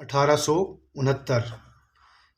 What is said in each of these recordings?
1869।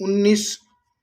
19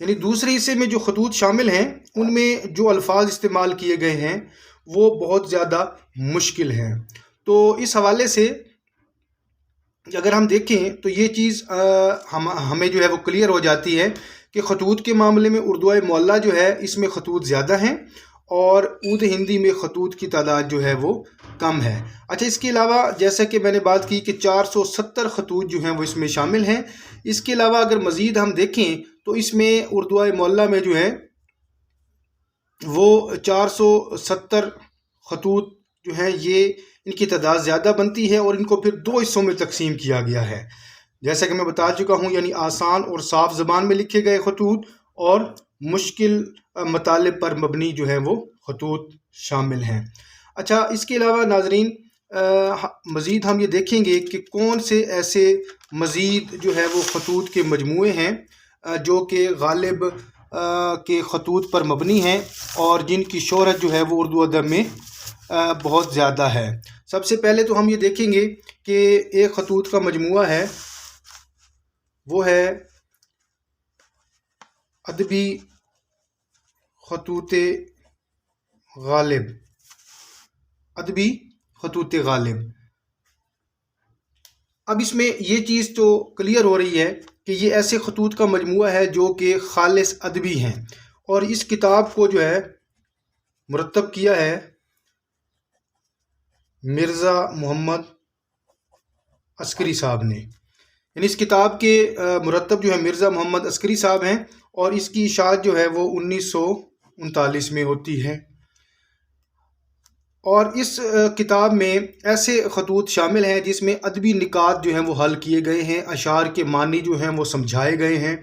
یعنی دوسرے حصے میں جو خطوط شامل ہیں ان میں جو الفاظ استعمال کیے گئے ہیں وہ بہت زیادہ مشکل ہیں۔ تو اس حوالے سے اگر ہم دیکھیں تو یہ چیز ہمیں جو ہے وہ کلیئر ہو جاتی ہے کہ خطوط کے معاملے میں اردوئے معلیٰ جو ہے اس میں خطوط زیادہ ہیں اور اردو ہندی میں خطوط کی تعداد جو ہے وہ کم ہے۔ اچھا، اس کے علاوہ جیسا کہ میں نے بات کی کہ 470 خطوط جو ہیں وہ اس میں شامل ہیں۔ اس کے علاوہ اگر مزید ہم دیکھیں تو اس میں اردوئے معلیٰ میں جو ہے وہ 470 خطوط جو ہیں یہ ان کی تعداد زیادہ بنتی ہے اور ان کو پھر 2 حصوں میں تقسیم کیا گیا ہے، جیسا کہ میں بتا چکا ہوں، یعنی آسان اور صاف زبان میں لکھے گئے خطوط اور مشکل مطالب پر مبنی جو ہے وہ خطوط شامل ہیں۔ اچھا، اس کے علاوہ ناظرین مزید ہم یہ دیکھیں گے کہ کون سے ایسے مزید جو ہے وہ خطوط کے مجموعے ہیں جو کہ غالب کے خطوط پر مبنی ہیں اور جن کی شہرت جو ہے وہ اردو ادب میں بہت زیادہ ہے۔ سب سے پہلے تو ہم یہ دیکھیں گے کہ ایک خطوط کا مجموعہ ہے، وہ ہے ادبی خطوط غالب۔ ادبی خطوط غالب، اب اس میں یہ چیز تو کلیئر ہو رہی ہے کہ یہ ایسے خطوط کا مجموعہ ہے جو کہ خالص ادبی ہیں، اور اس کتاب کو جو ہے مرتب کیا ہے مرزا محمد عسکری صاحب نے۔ یعنی اس کتاب کے مرتب جو ہے مرزا محمد عسکری صاحب ہیں اور اس کی اشاعت جو ہے وہ 1939 میں ہوتی ہے۔ اور اس کتاب میں ایسے خطوط شامل ہیں جس میں ادبی نکات جو ہیں وہ حل کیے گئے ہیں، اشعار کے معنی جو ہیں وہ سمجھائے گئے ہیں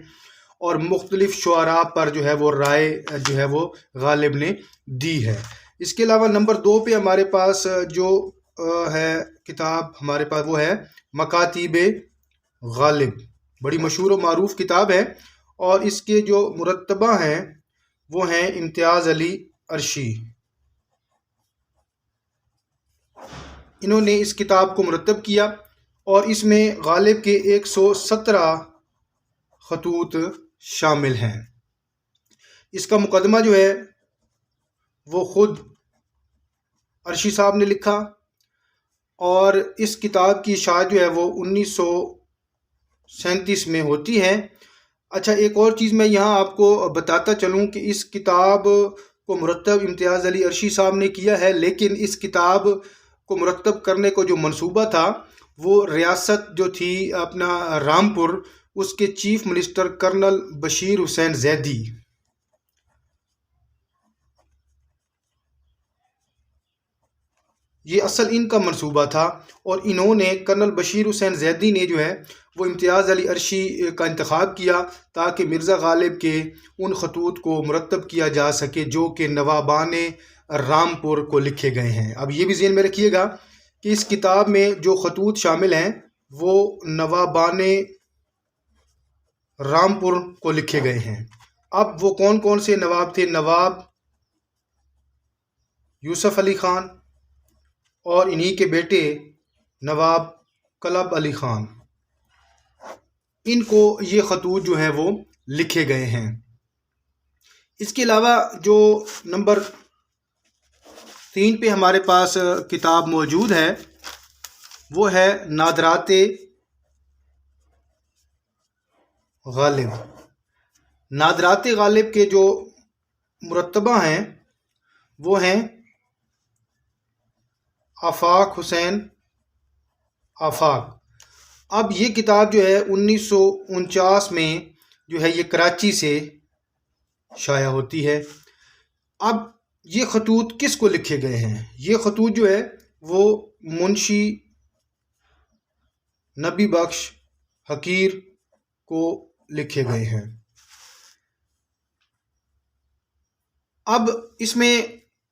اور مختلف شعراء پر جو ہے وہ رائے جو ہے وہ غالب نے دی ہے۔ اس کے علاوہ نمبر 2 پہ ہمارے پاس جو ہے کتاب ہمارے پاس وہ ہے مکاتیب غالب، بڑی مشہور و معروف کتاب ہے، اور اس کے جو مرتبہ ہیں وہ ہیں امتیاز علی عرشی۔ انہوں نے اس کتاب کو مرتب کیا اور اس میں غالب کے 117 خطوط شامل ہیں۔ اس کا مقدمہ جو ہے وہ خود عرشی صاحب نے لکھا اور اس کتاب کی اشاعت جو ہے وہ 1937 میں ہوتی ہے۔ اچھا، ایک اور چیز میں یہاں آپ کو بتاتا چلوں کہ اس کتاب کو مرتب امتیاز علی عرشی صاحب نے کیا ہے، لیکن اس کتاب کو مرتب کرنے کو جو منصوبہ تھا وہ ریاست جو تھی اپنا رامپور، اس کے چیف منسٹر کرنل بشیر حسین زیدی، یہ اصل ان کا منصوبہ تھا، اور انہوں نے کرنل بشیر حسین زیدی نے جو ہے وہ امتیاز علی عرشی کا انتخاب کیا تاکہ مرزا غالب کے ان خطوط کو مرتب کیا جا سکے جو کہ نوابان رامپور کو لکھے گئے ہیں۔ اب یہ بھی ذہن میں رکھیے گا کہ اس کتاب میں جو خطوط شامل ہیں وہ نوابان رامپور کو لکھے گئے ہیں۔ اب وہ کون کون سے نواب تھے؟ نواب یوسف علی خان اور انہی کے بیٹے نواب کلب علی خان، ان کو یہ خطوط جو ہیں وہ لکھے گئے ہیں۔ اس کے علاوہ جو نمبر 3 پہ ہمارے پاس کتاب موجود ہے وہ ہے نادرات غالب۔ نادرات غالب کے جو مرتبہ ہیں وہ ہیں آفاق حسین آفاق۔ اب یہ کتاب جو ہے 1949 میں جو ہے یہ کراچی سے شائع ہوتی ہے۔ اب یہ خطوط کس کو لکھے گئے ہیں؟ یہ خطوط جو ہے وہ منشی نبی بخش حقیر کو لکھے گئے ہیں۔ اب اس میں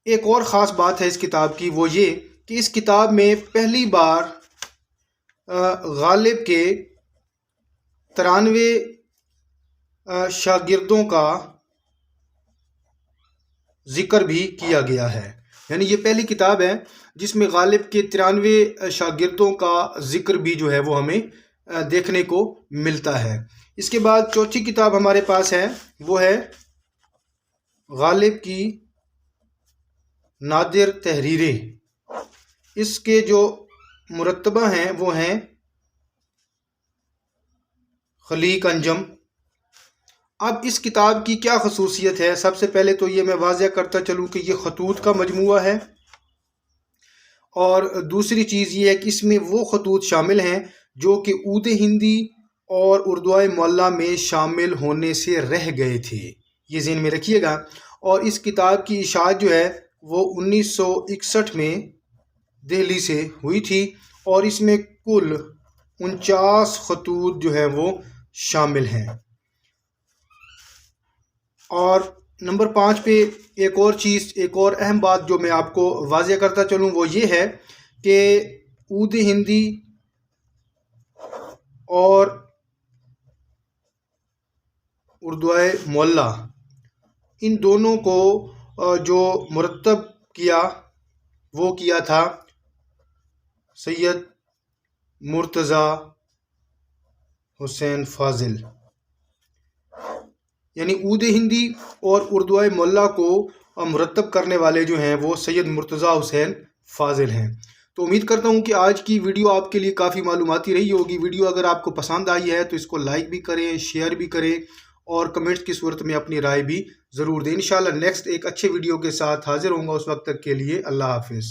ایک اور خاص بات ہے اس کتاب کی، وہ یہ کہ اس کتاب میں پہلی بار غالب کے 93 شاگردوں کا ذکر بھی کیا گیا ہے۔ یعنی یہ پہلی کتاب ہے جس میں غالب کے 93 شاگردوں کا ذکر بھی جو ہے وہ ہمیں دیکھنے کو ملتا ہے۔ اس کے بعد چوتھی کتاب ہمارے پاس ہے، وہ ہے غالب کی نادر تحریریں۔ اس کے جو مرتبہ ہیں وہ ہیں خلیق انجم۔ اب اس کتاب کی کیا خصوصیت ہے؟ سب سے پہلے تو یہ میں واضح کرتا چلوں کہ یہ خطوط کا مجموعہ ہے، اور دوسری چیز یہ ہے کہ اس میں وہ خطوط شامل ہیں جو کہ عود ہندی اور اردوئے معلیٰ میں شامل ہونے سے رہ گئے تھے، یہ ذہن میں رکھیے گا۔ اور اس کتاب کی اشاعت جو ہے وہ 1961 میں دہلی سے ہوئی تھی، اور اس میں کل 49 خطوط جو ہیں وہ شامل ہیں۔ اور نمبر 5 پہ ایک اور اہم بات جو میں آپ کو واضح کرتا چلوں وہ یہ ہے کہ عود ہندی اور اردوئے معلیٰ ان دونوں کو جو مرتب کیا وہ کیا تھا سید مرتضیٰ حسین فاضل، یعنی عود ہندی اور اردوئے معلیٰ کو مرتب کرنے والے جو ہیں وہ سید مرتضیٰ حسین فاضل ہیں۔ تو امید کرتا ہوں کہ آج کی ویڈیو آپ کے لیے کافی معلوماتی رہی ہوگی۔ ویڈیو اگر آپ کو پسند آئی ہے تو اس کو لائک بھی کریں، شیئر بھی کریں، اور کمنٹس کی صورت میں اپنی رائے بھی ضرور دیں۔ انشاءاللہ نیکسٹ ایک اچھے ویڈیو کے ساتھ حاضر ہوں گا، اس وقت تک کے لیے اللہ حافظ۔